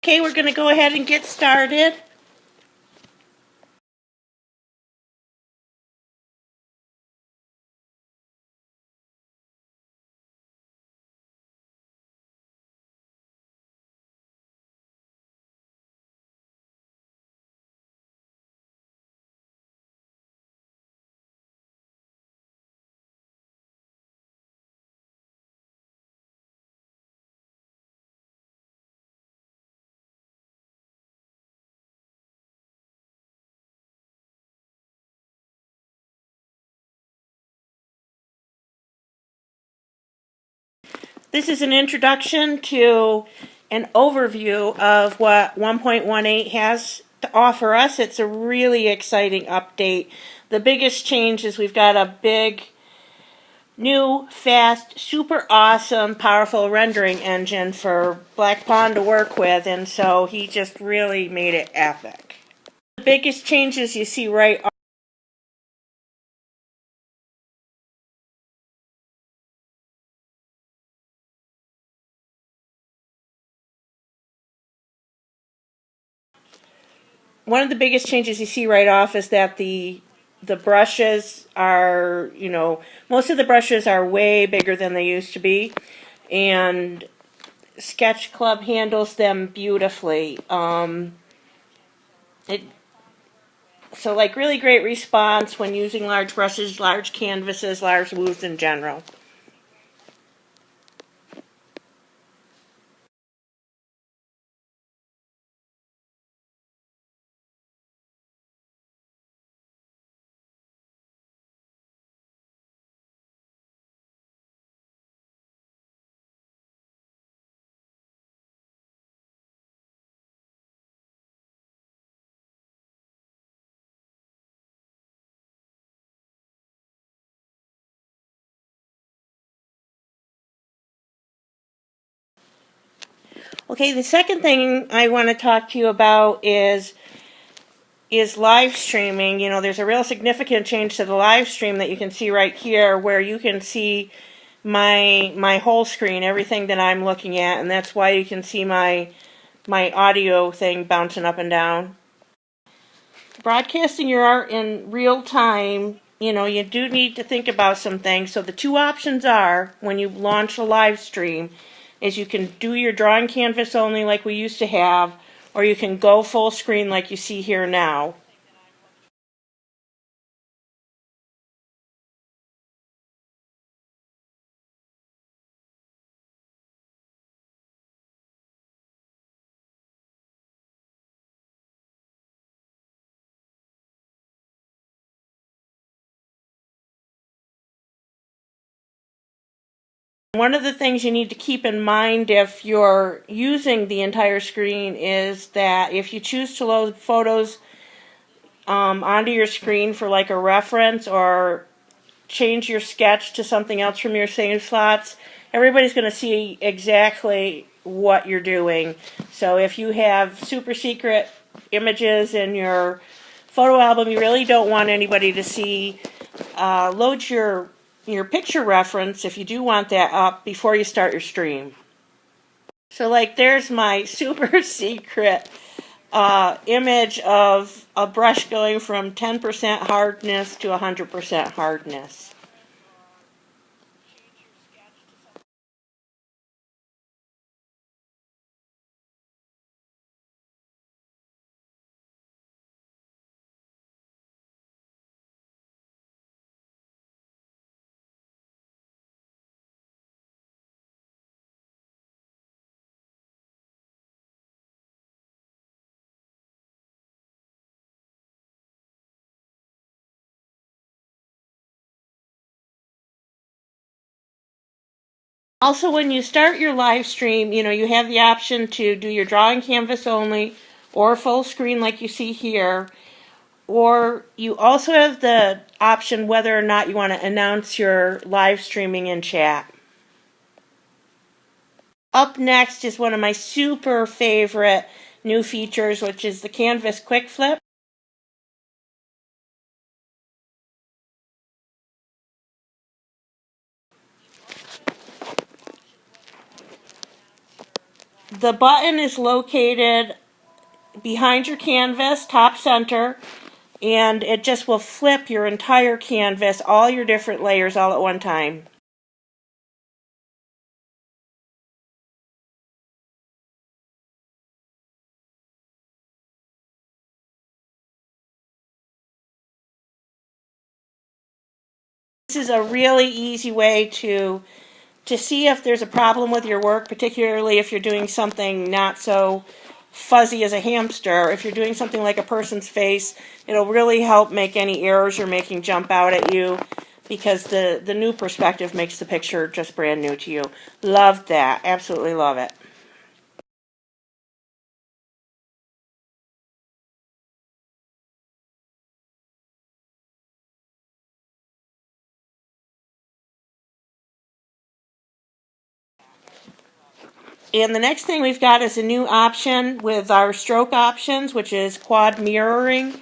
Okay, we're going to go ahead and get started. This is an introduction to an overview of what 1.18 has to offer us. It's a really exciting update. The biggest change is we've got a big, new, fast, super awesome, powerful rendering engine for Black Pond to work with, and so he just really made it epic. The biggest changes you see right one of the biggest changes you see right off is that the brushes are, most of the brushes are way bigger than they used to be, and Sketchclub handles them beautifully. So like really great response when using large brushes, large canvases, large moves in general. Okay, the second thing I want to talk to you about is live streaming. There's a real significant change to the live stream that you can see right here, where you can see my whole screen, everything that I'm looking at, and that's why you can see my audio thing bouncing up and down. Broadcasting your art in real time, you do need to think about some things. So the two options are, when you launch a live stream, is you can do your drawing canvas only like we used to have, or you can go full screen like you see here now. One of the things you need to keep in mind if you're using the entire screen is that if you choose to load photos onto your screen for like a reference, or change your sketch to something else from your save slots, everybody's going to see exactly what you're doing. So if you have super secret images in your photo album you really don't want anybody to see, load your picture reference, if you do want that, up before you start your stream. So like there's my super secret image of a brush going from 10% hardness to 100% hardness. Also, when you start your live stream, you have the option to do your drawing canvas only or full screen like you see here. Or you also have the option whether or not you want to announce your live streaming in chat. Up next is one of my super favorite new features, which is the Canvas Quick Flip. The button is located behind your canvas, top center, and it just will flip your entire canvas, all your different layers all at one time. This is a really easy way to see if there's a problem with your work, particularly if you're doing something not so fuzzy as a hamster. If you're doing something like a person's face, it'll really help make any errors you're making jump out at you, because the new perspective makes the picture just brand new to you. Love that. Absolutely love it. And the next thing we've got is a new option with our stroke options, which is quad mirroring.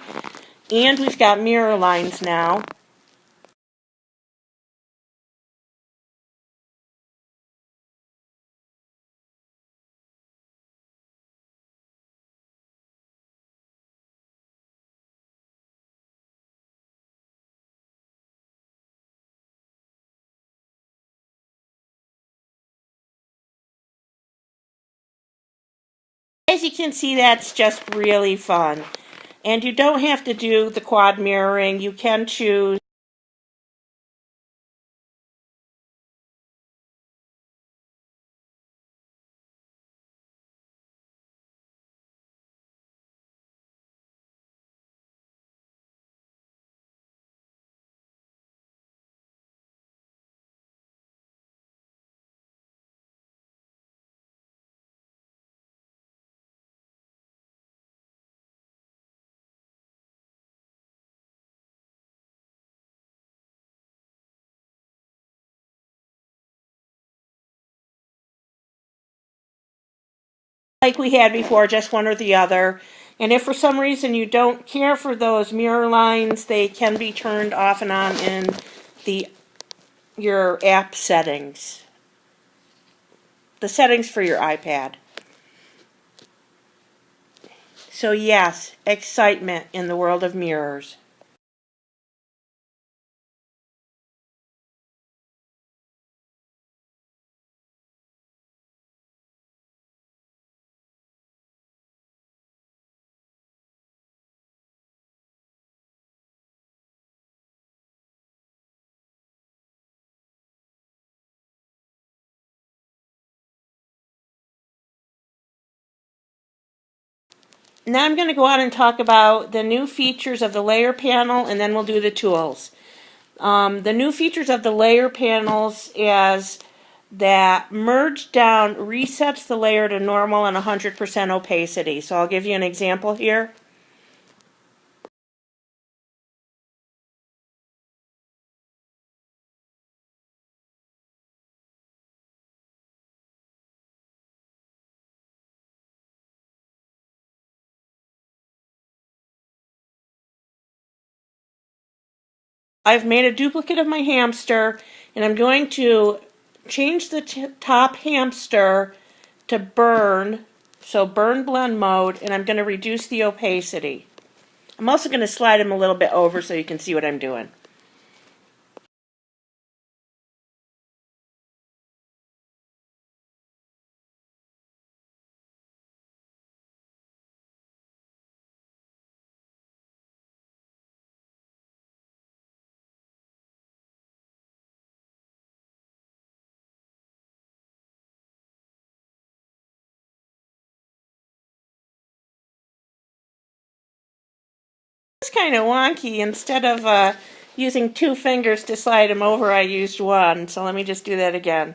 And we've got mirror lines now. As you can see, that's just really fun. And you don't have to do the quad mirroring. You can choose like we had before, just one or the other. And if for some reason you don't care for those mirror lines, they can be turned off and on in your app settings. The settings for your iPad. So yes, excitement in the world of mirrors. Now I'm going to go on and talk about the new features of the layer panel, and then we'll do the tools. The new features of the layer panels is that merge down resets the layer to normal and 100% opacity. So I'll give you an example here. I've made a duplicate of my hamster, and I'm going to change the top hamster to burn, so burn blend mode, and I'm going to reduce the opacity. I'm also going to slide him a little bit over so you can see what I'm doing. It's kind of wonky. Instead of using 2 fingers to slide him over, I used 1. So let me just do that again.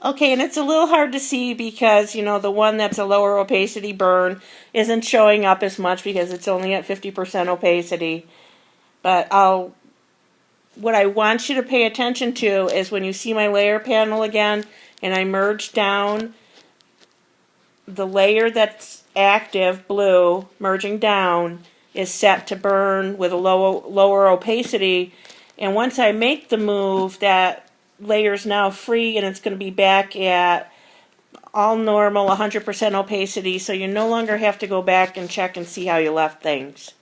Okay, and it's a little hard to see because, the one that's a lower opacity burn isn't showing up as much because it's only at 50% opacity. But what I want you to pay attention to is when you see my layer panel again and I merge down, the layer that's active, blue, merging down, is set to burn with a lower opacity. And once I make the move, that layer's now free and it's going to be back at all normal 100% opacity, so you no longer have to go back and check and see how you left things.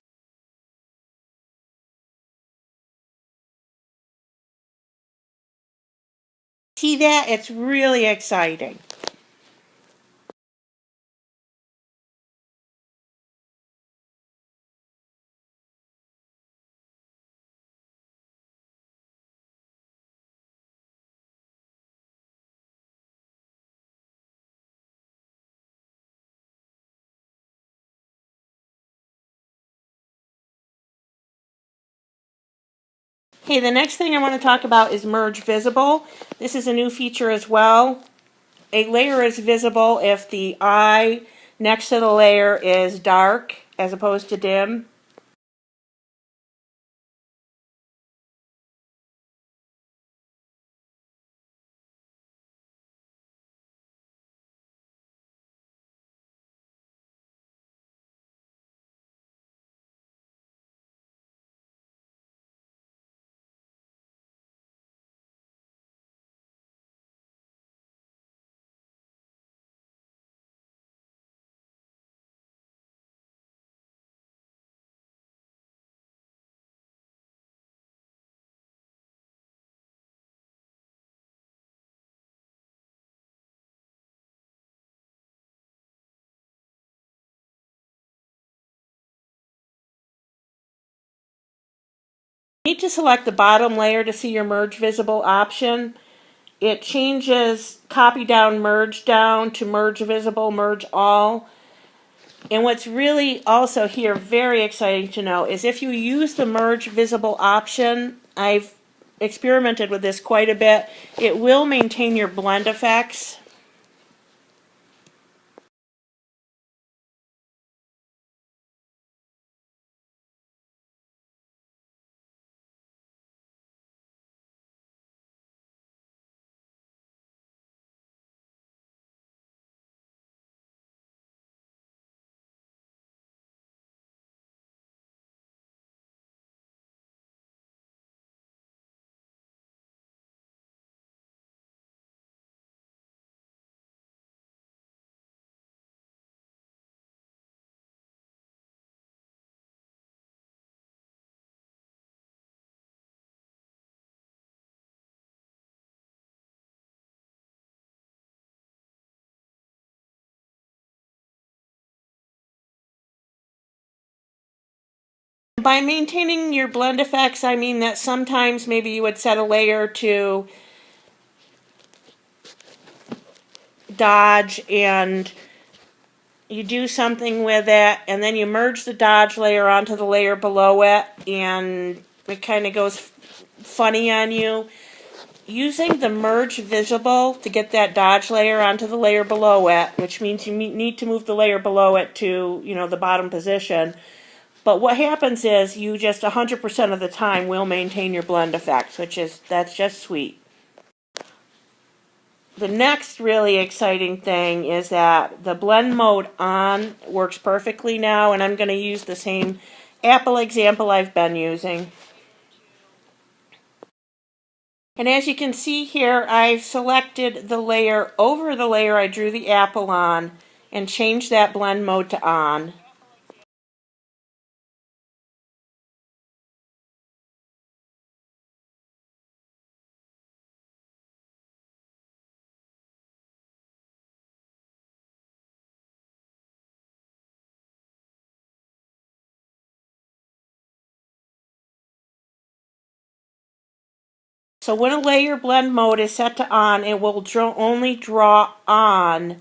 See that? It's really exciting. Okay, the next thing I want to talk about is merge visible. This is a new feature as well. A layer is visible if the eye next to the layer is dark as opposed to dim. You need to select the bottom layer to see your merge visible option. It changes copy down, merge down to merge visible, merge all. And what's really also here very exciting to know is if you use the merge visible option, I've experimented with this quite a bit, it will maintain your blend effects. By maintaining your blend effects, I mean that sometimes maybe you would set a layer to dodge and you do something with it and then you merge the dodge layer onto the layer below it and it kind of goes funny on you. Using the merge visible to get that dodge layer onto the layer below it, which means you need to move the layer below it to, the bottom position. But what happens is you just 100% of the time will maintain your blend effects, that's just sweet. The next really exciting thing is that the blend mode on works perfectly now, and I'm going to use the same apple example I've been using. And as you can see here, I've selected the layer over the layer I drew the apple on and changed that blend mode to on. So when a layer blend mode is set to on, it will only draw on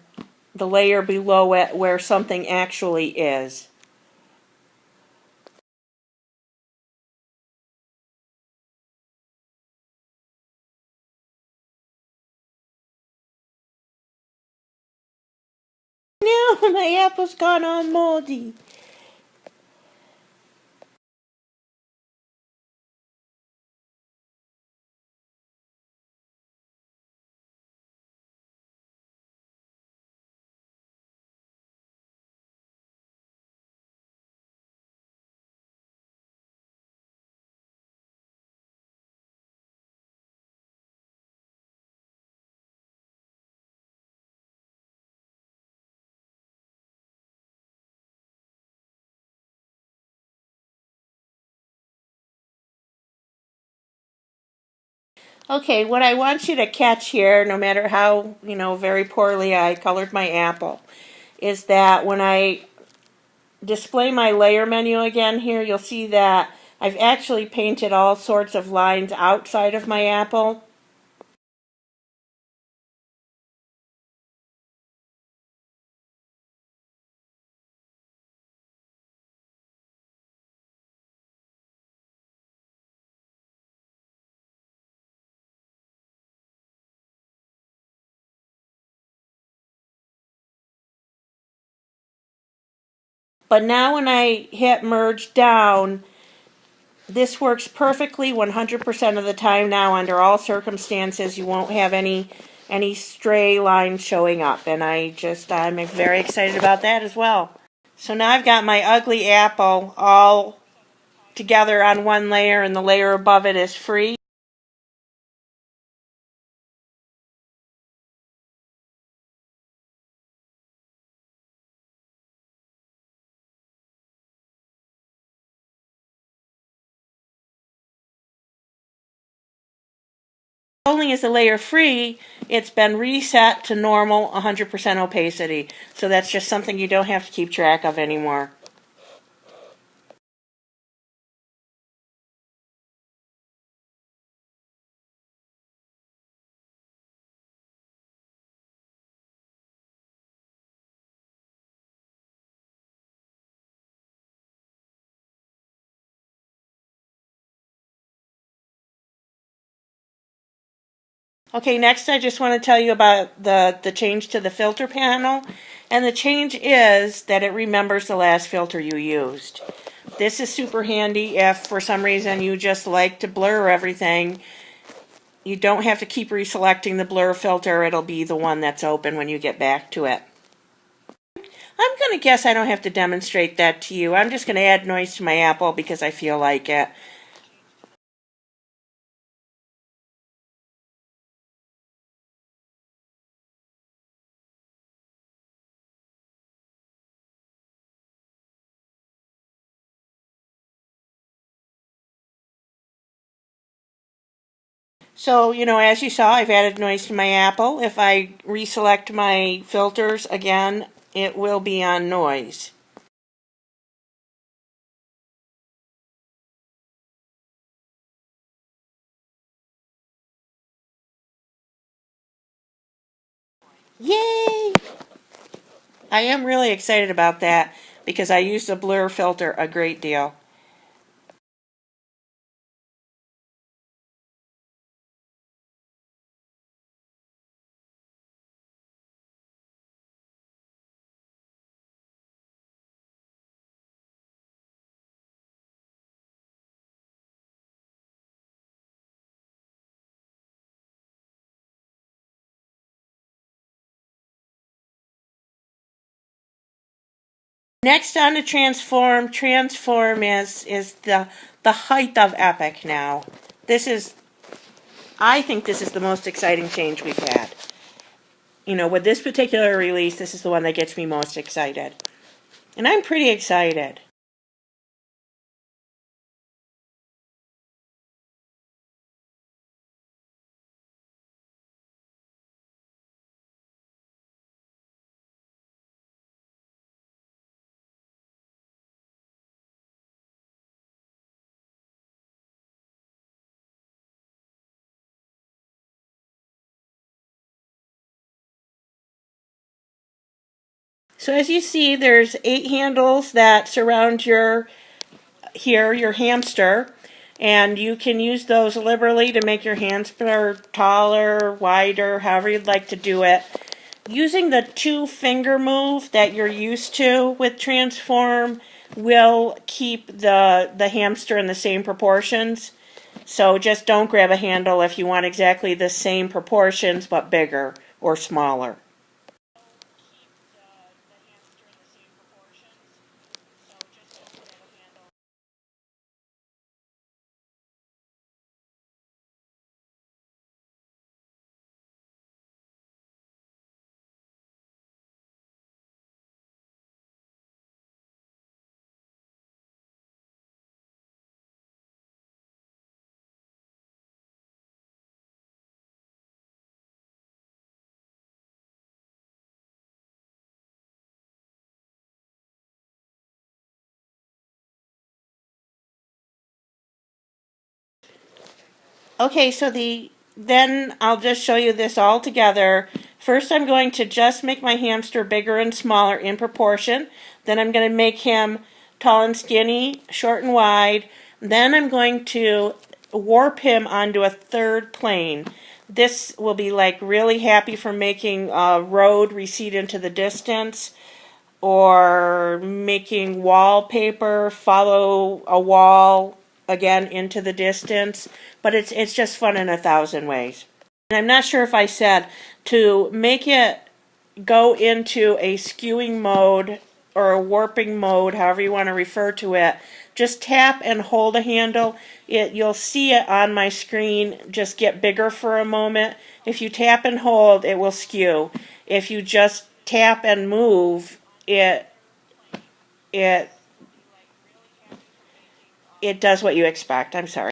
the layer below it where something actually is. My apple's gone all moldy. Okay, what I want you to catch here, no matter how, very poorly I colored my apple, is that when I display my layer menu again here, you'll see that I've actually painted all sorts of lines outside of my apple. But now when I hit merge down, this works perfectly 100% of the time now under all circumstances. You won't have any stray lines showing up, and I'm very excited about that as well. So now I've got my ugly apple all together on one layer, and the layer above it is free. Not only is the layer free, it's been reset to normal 100% opacity. So that's just something you don't have to keep track of anymore. Okay, next I just want to tell you about the change to the filter panel. And the change is that it remembers the last filter you used. This is super handy if for some reason you just like to blur everything. You don't have to keep reselecting the blur filter. It'll be the one that's open when you get back to it. I'm going to guess I don't have to demonstrate that to you. I'm just going to add noise to my apple because I feel like it. So, as you saw, I've added noise to my apple. If I reselect my filters again, it will be on noise. Yay! I am really excited about that because I use the blur filter a great deal. Next on to transform. Transform is the height of epic now. I think this is the most exciting change we've had. With this particular release, this is the one that gets me most excited. And I'm pretty excited. So as you see, there's 8 handles that surround your hamster, and you can use those liberally to make your hamster taller, wider, however you'd like to do it. using the 2-finger move that you're used to with transform will keep the hamster in the same proportions. So just don't grab a handle if you want exactly the same proportions but bigger or smaller. Okay, so then I'll just show you this all together. First I'm going to just make my hamster bigger and smaller in proportion. Then I'm going to make him tall and skinny, short and wide. Then I'm going to warp him onto a third plane. This will be like really happy for making a road recede into the distance, or making wallpaper follow a wall again into the distance, but it's just fun in 1,000 ways. And I'm not sure if I said to make it go into a skewing mode or a warping mode, however you want to refer to it. Just tap and hold a handle. You'll see it on my screen just get bigger for a moment. If you tap and hold, it will skew. If you just tap and move, it it it does what you expect. I'm sorry.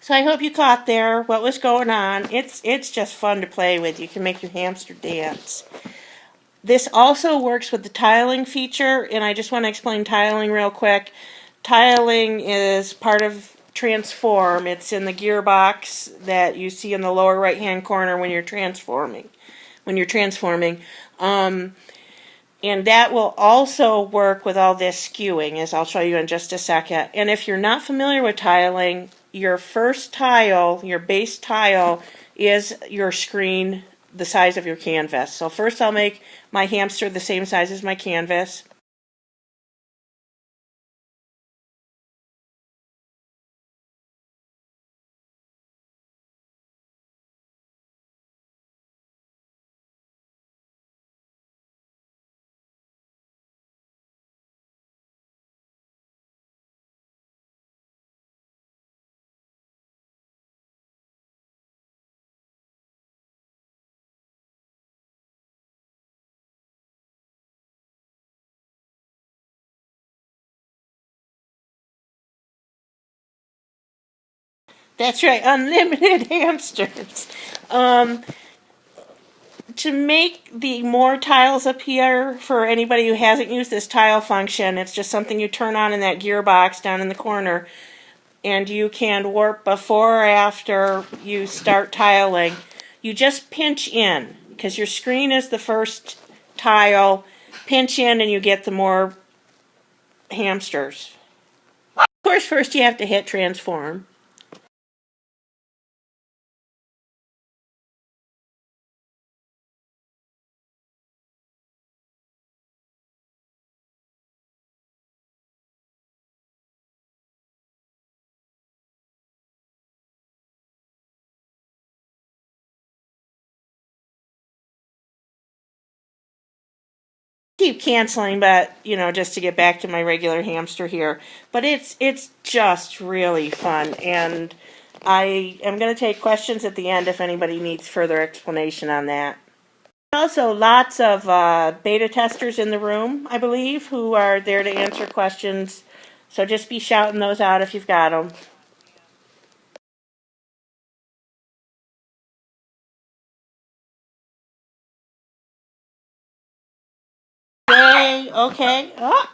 So I hope you caught there what was going on. It's just fun to play with. You can make your hamster dance. This also works with the tiling feature, and I just want to explain tiling real quick. Tiling is part of transform. It's in the gearbox that you see in the lower right hand corner when you're transforming. And that will also work with all this skewing, as I'll show you in just a second. And if you're not familiar with tiling, your first tile, your base tile, is your screen, the size of your canvas. So first I'll make my hamster the same size as my canvas. That's right, unlimited hamsters. To make the more tiles appear, for anybody who hasn't used this tile function, it's just something you turn on in that gearbox down in the corner, and you can warp before or after you start tiling. You just pinch in, because your screen is the first tile. Pinch in and you get the more hamsters. Of course, first you have to hit transform. keep canceling, but just to get back to my regular hamster here. But it's just really fun, and I am going to take questions at the end if anybody needs further explanation on that. Also, lots of beta testers in the room, I believe, who are there to answer questions. So just be shouting those out if you've got them. Yay, okay. Oh.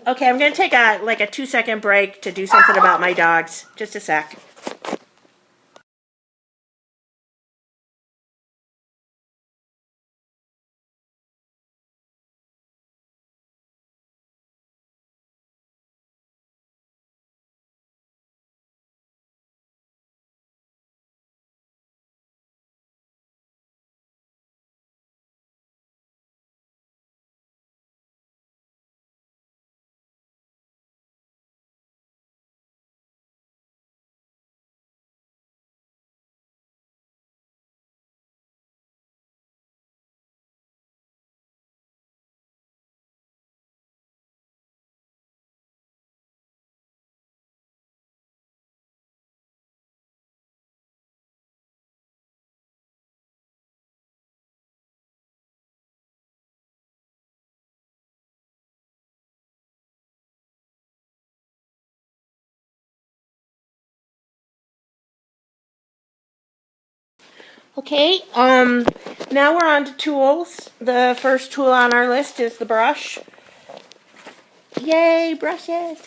Okay, I'm going to take a 2-second break to do something about my dogs. Just a sec. Okay, now we're on to tools. The first tool on our list is the brush. Yay, brushes!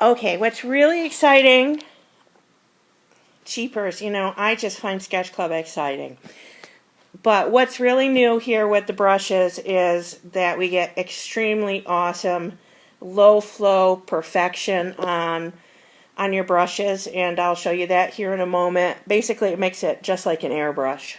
Okay, what's really exciting, cheapers, I just find Sketchclub exciting. But what's really new here with the brushes is that we get extremely awesome low flow perfection on your brushes, and I'll show you that here in a moment. Basically, it makes it just like an airbrush.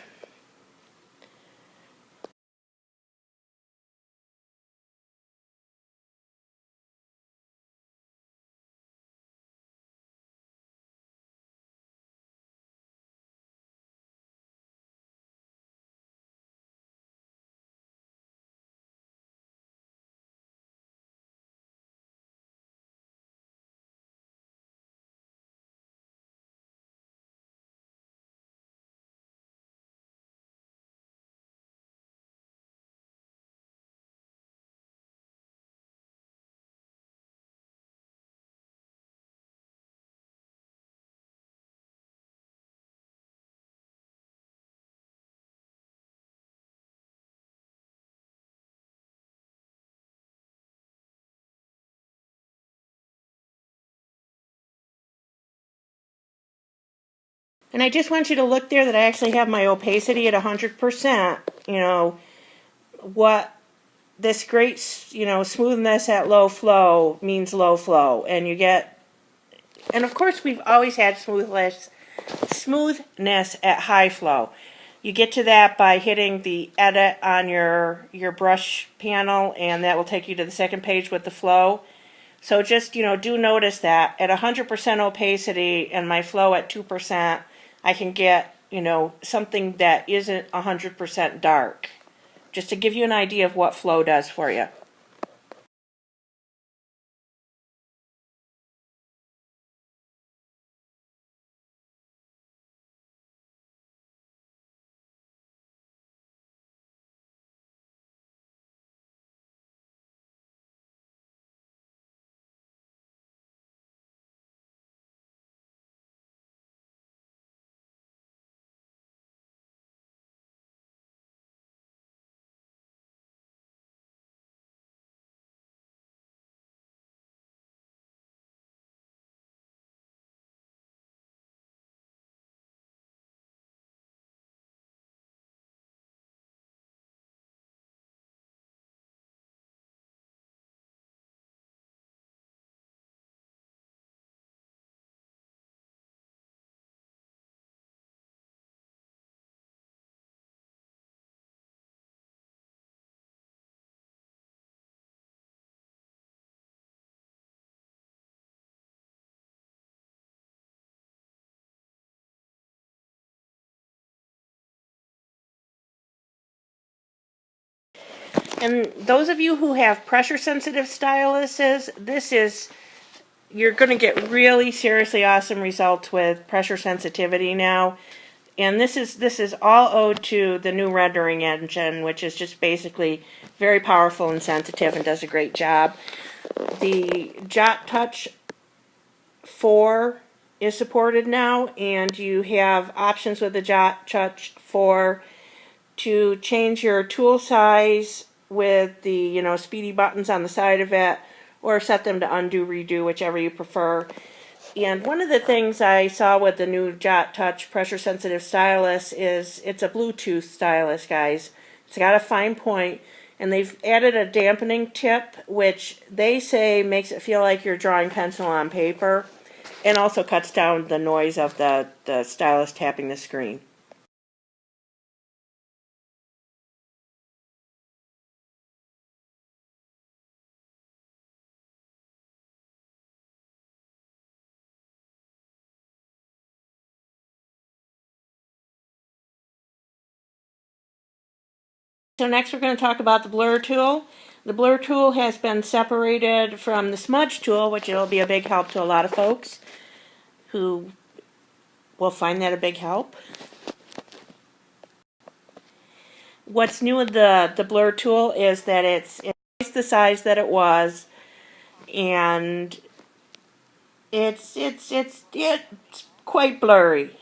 And I just want you to look there that I actually have my opacity at 100%. What this great, smoothness at low flow means low flow. And you get, and of course we've always had smoothness at high flow. You get to that by hitting the edit on your brush panel, and that will take you to the second page with the flow. So just, do notice that at 100% opacity and my flow at 2%, I can get, something that isn't 100% dark. Just to give you an idea of what flow does for you. And those of you who have pressure sensitive styluses, you're going to get really seriously awesome results with pressure sensitivity now. And this is all owed to the new rendering engine, which is just basically very powerful and sensitive and does a great job. The Jot Touch 4 is supported now, and you have options with the Jot Touch 4 to change your tool size with the speedy buttons on the side of it, or set them to undo, redo, whichever you prefer. And one of the things I saw with the new Jot Touch pressure sensitive stylus is it's a Bluetooth stylus, guys. It's got a fine point, and they've added a dampening tip, which they say makes it feel like you're drawing pencil on paper, and also cuts down the noise of the stylus tapping the screen. So next we're going to talk about the blur tool. The blur tool has been separated from the smudge tool, which will be a big help to a lot of folks who will find that a big help. What's new with the blur tool is that it's twice the size that it was, and it's quite blurry.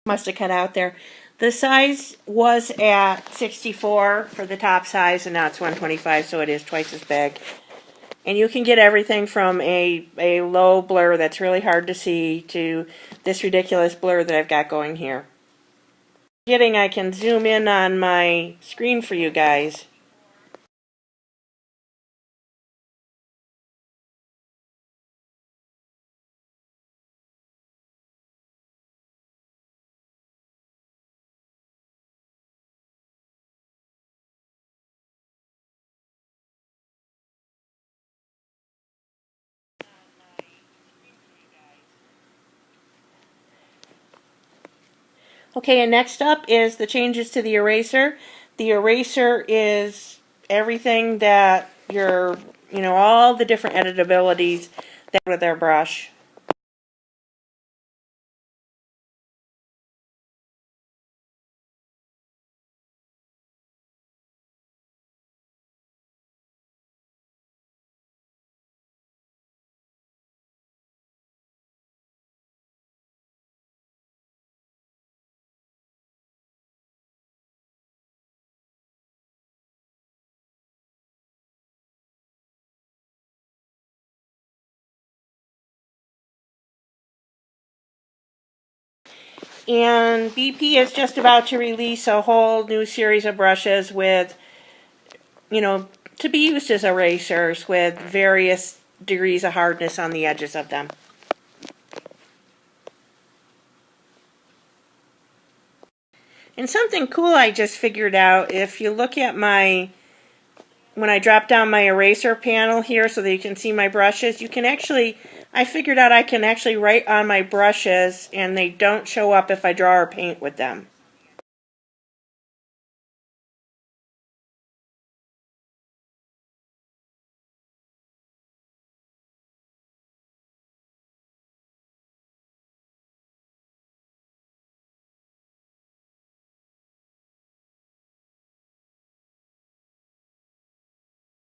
Must have cut out there. The size was at 64 for the top size, and now it's 125, so it is twice as big. And you can get everything from a low blur that's really hard to see to this ridiculous blur that I've got going here. I can zoom in on my screen for you guys. Okay, and next up is the changes to the eraser. The eraser is everything that all the different editabilities that with their brush. And BP is just about to release a whole new series of brushes with, to be used as erasers with various degrees of hardness on the edges of them. And something cool I just figured out, if you look at when I drop down my eraser panel here so that you can see my brushes, I figured out I can actually write on my brushes and they don't show up if I draw or paint with them.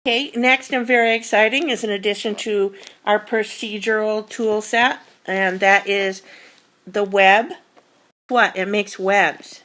Okay, next and very exciting is an addition to our procedural tool set, and that is the web. What? It makes webs.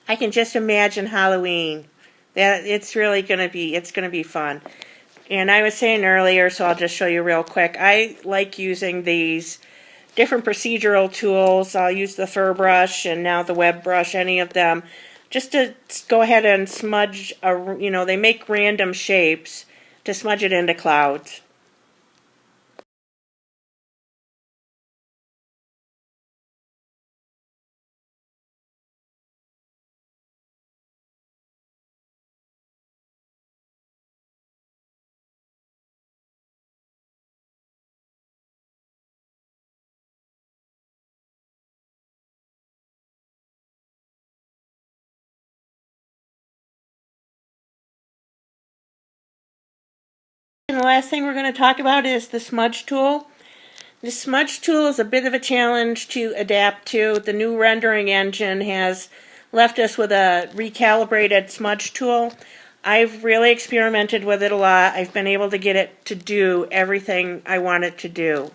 I can just imagine Halloween. That it's really it's gonna be fun. And I was saying earlier, so I'll just show you real quick. I like using these different procedural tools. I'll use the fur brush and now the web brush, any of them, just to go ahead and smudge. They make random shapes to smudge it into clouds. And the last thing we're going to talk about is the smudge tool. The smudge tool is a bit of a challenge to adapt to. The new rendering engine has left us with a recalibrated smudge tool. I've really experimented with it a lot. I've been able to get it to do everything I want it to do.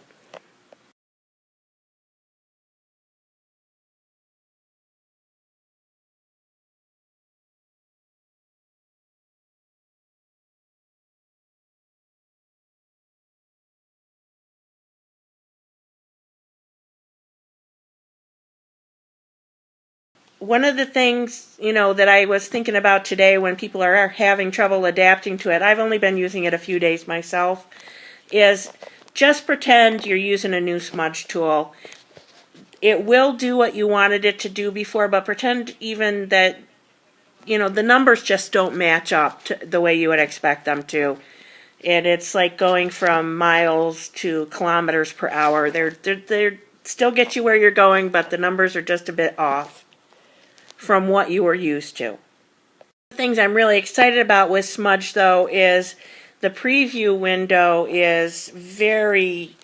One of the things, that I was thinking about today when people are having trouble adapting to it, I've only been using it a few days myself, is just pretend you're using a new smudge tool. It will do what you wanted it to do before, but pretend even that, the numbers just don't match up to the way you would expect them to. And it's like going from miles to kilometers per hour. They're still get you where you're going, but the numbers are just a bit off from what you were used to. The things I'm really excited about with Smudge, though, is the preview window is very,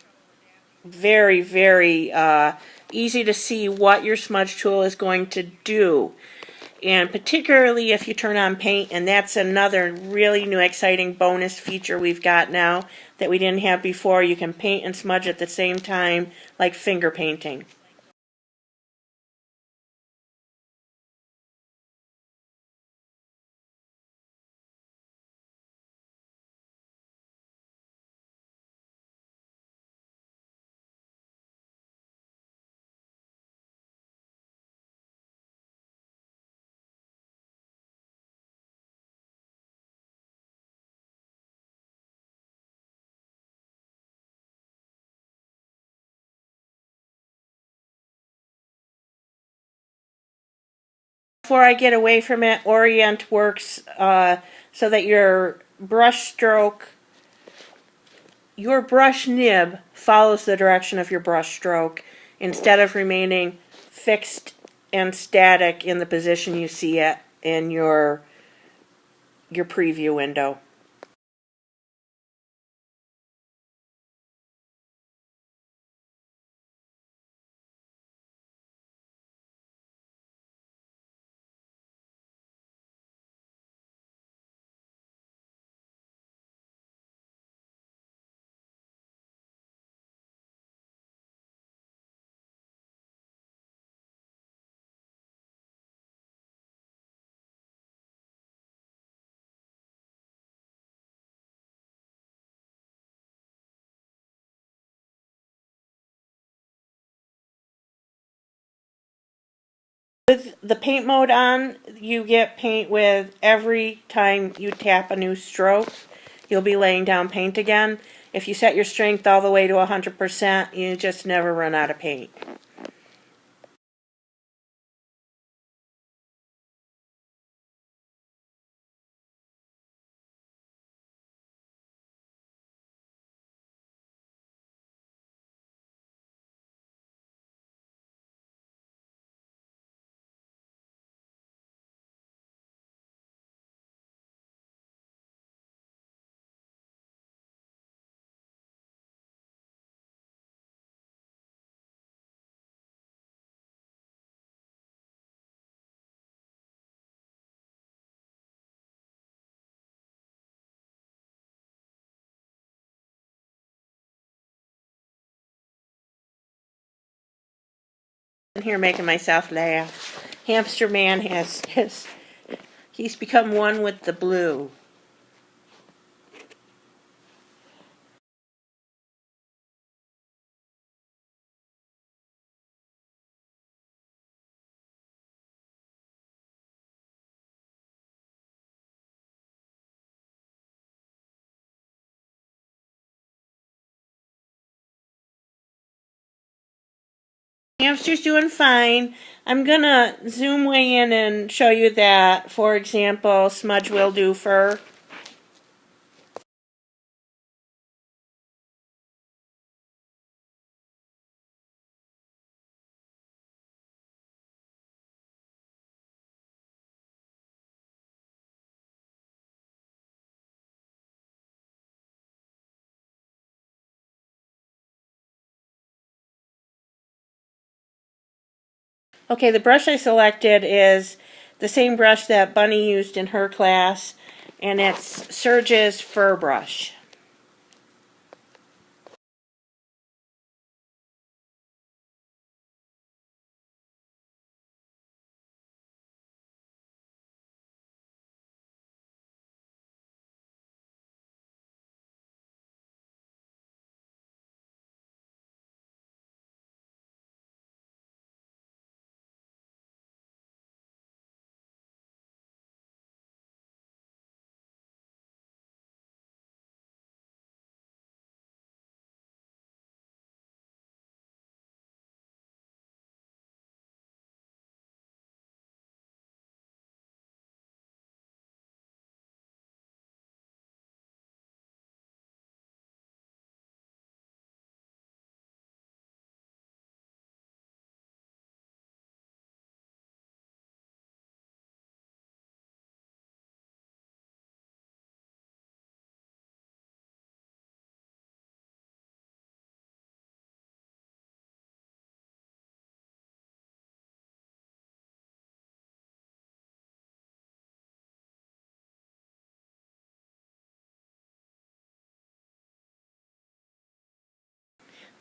very, very easy to see what your smudge tool is going to do. And particularly if you turn on paint, and that's another really new exciting bonus feature we've got now that we didn't have before. You can paint and smudge at the same time, like finger painting. Before I get away from it, Orient works so that your brush nib follows the direction of your brush stroke instead of remaining fixed and static in the position you see it in your preview window. With the paint mode on, you get paint with every time you tap a new stroke. You'll be laying down paint again. If you set your strength all the way to 100%, you just never run out of paint. I'm here making myself laugh. hamster man he's become one with the blue. Hamster's doing fine. I'm gonna zoom way in and show you that, for example, smudge mildew fur. Okay, the brush I selected is the same brush that Bunny used in her class, and it's Surge's Fur Brush.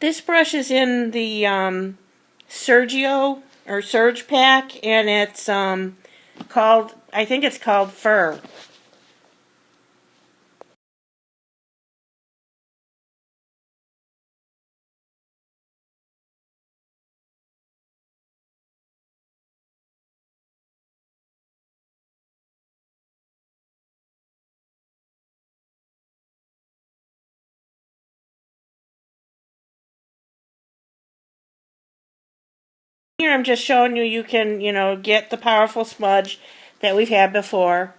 This brush is in the Sergio or Surge pack, and it's called, I think it's called Fur. Here I'm just showing you can, get the powerful smudge that we've had before.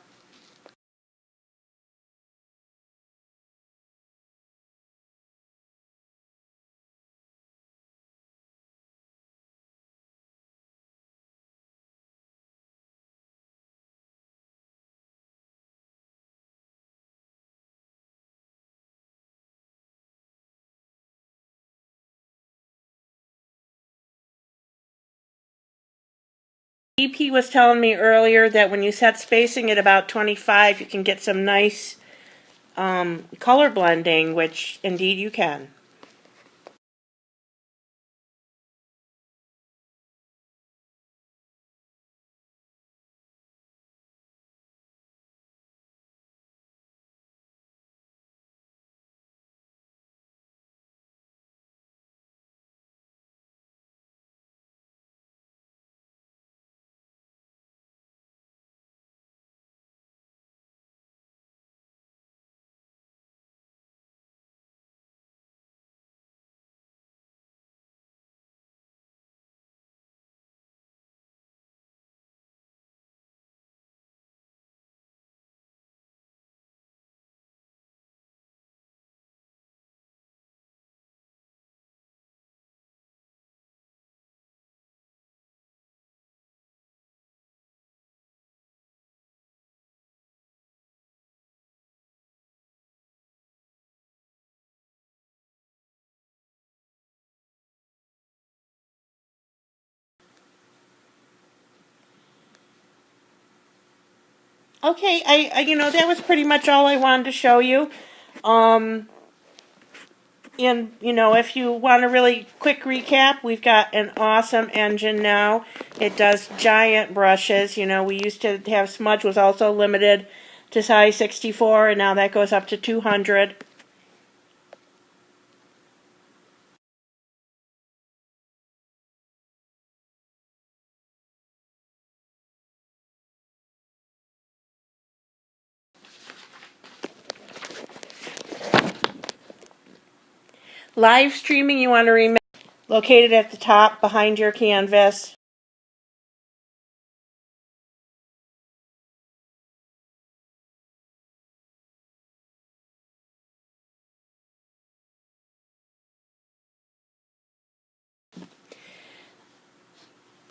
EP was telling me earlier that when you set spacing at about 25, you can get some nice color blending, which indeed you can. Okay, that was pretty much all I wanted to show you. Um, And, you know, if you want a really quick recap, we've got an awesome engine now. It does giant brushes. You know, we used to have smudge was also limited to size 64, and now that goes up to 200. Live streaming, you want to remember, located at the top behind your canvas.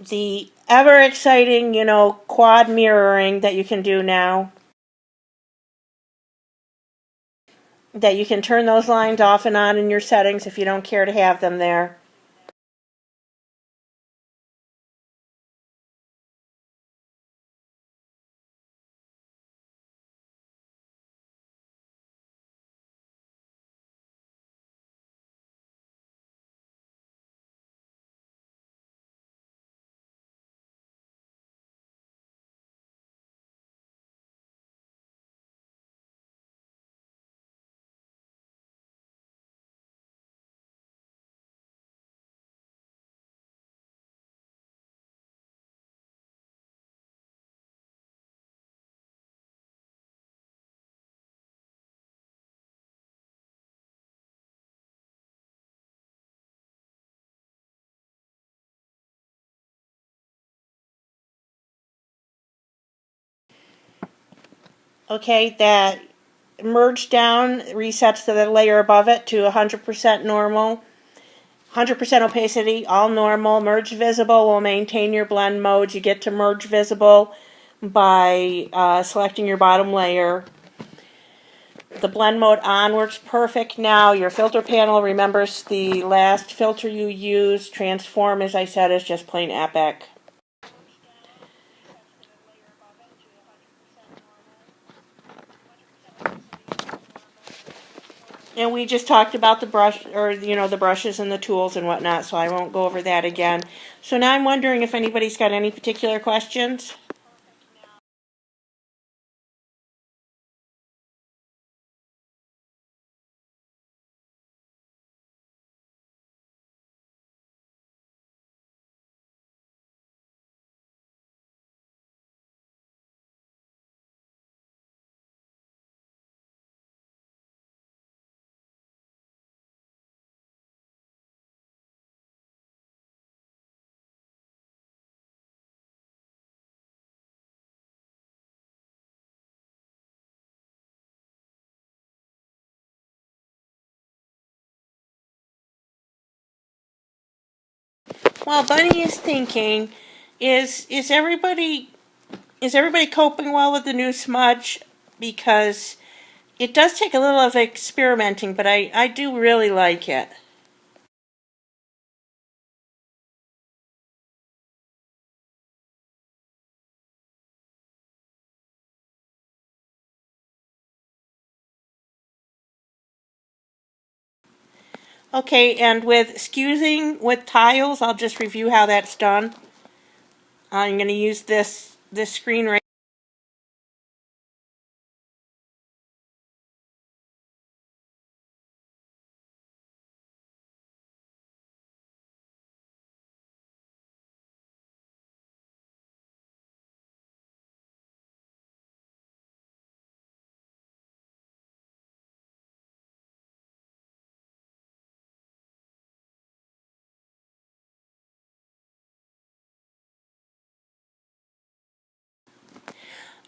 The ever exciting, you know, quad mirroring that you can do now. That you can turn those lines off and on in your settings if you don't care to have them there. Okay, that merge down resets to the layer above it to 100% normal. 100% opacity, all normal. Merge visible will maintain your blend mode. You get to merge visible by selecting your bottom layer. The blend mode on works perfect now. Your filter panel remembers the last filter you used. Transform, as I said, is just plain epic. And we just talked about the brush, or, you know, the brushes and the tools and whatnot, so I won't go over that again. So now I'm wondering if anybody's got any particular questions. While Bunny is thinking, is everybody coping well with the new smudge? Because it does take a little of experimenting, but I do really like it. Okay, and with skewing with tiles, I'll just review how that's done. I'm going to use this screen right.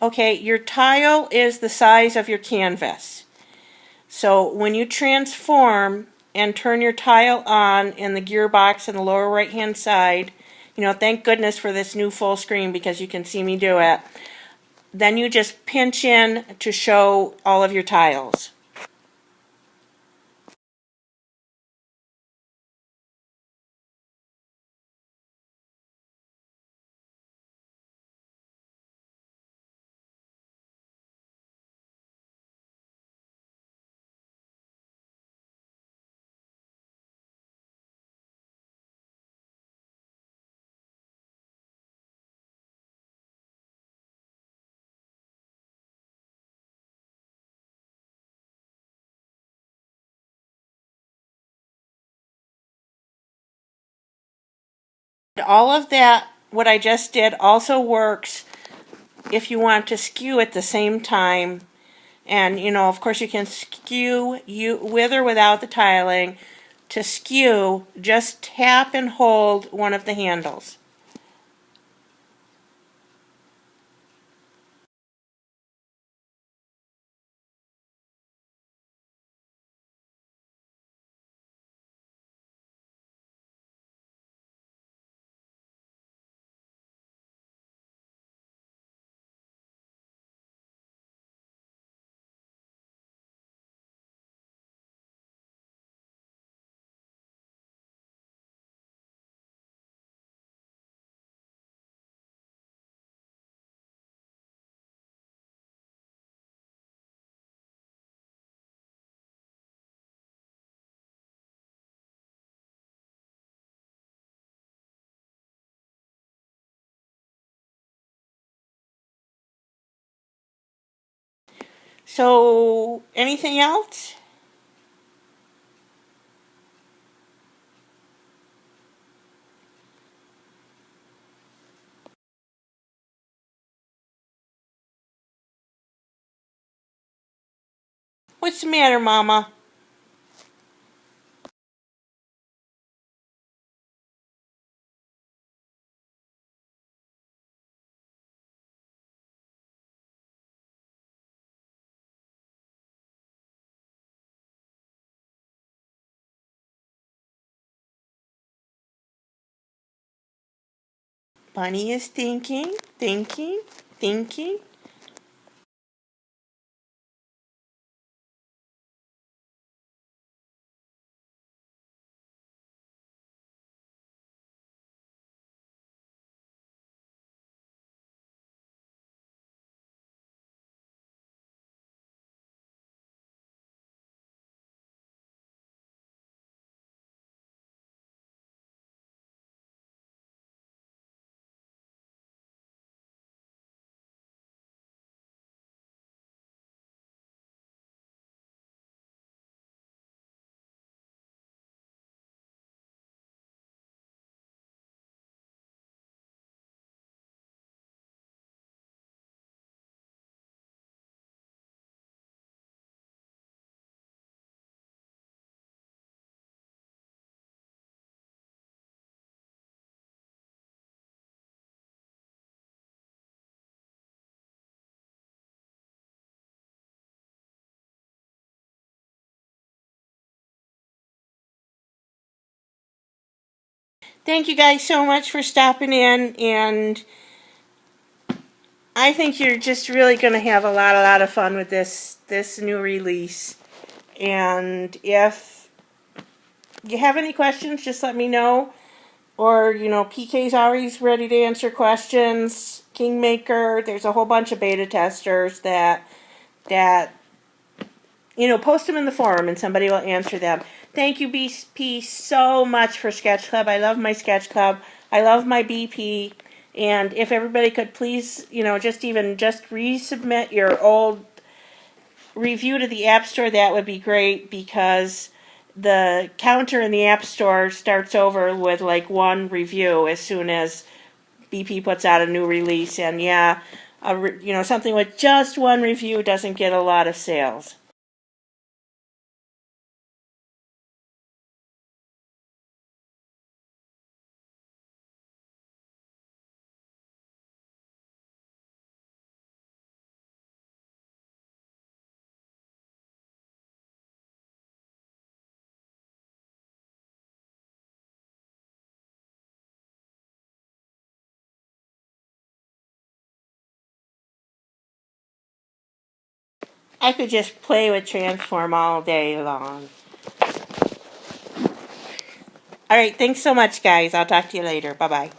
Okay, your tile is the size of your canvas. So when you transform and turn your tile on in the gearbox in the lower right hand side, you know, thank goodness for this new full screen because you can see me do it. Then you just pinch in to show all of your tiles. All of that, what I just did, also works if you want to skew at the same time. And, you know, of course you can skew with or without the tiling. To skew, just tap and hold one of the handles. So, anything else? What's the matter, Mama? Bunny is thinking, thinking, thinking. Thank you guys so much for stopping in, and I think you're just really going to have a lot of fun with this new release. And if you have any questions, just let me know. Or, you know, PK's always ready to answer questions. Kingmaker, there's a whole bunch of beta testers that you know, post them in the forum and somebody will answer them. Thank you, BP, so much for Sketch Club. I love my Sketch Club. I love my BP. And if everybody could please, you know, just resubmit your old review to the App Store, that would be great, because the counter in the App Store starts over with like one review as soon as BP puts out a new release. And yeah, you know, something with just one review doesn't get a lot of sales. I could just play with Transform all day long. Alright, thanks so much, guys. I'll talk to you later. Bye-bye.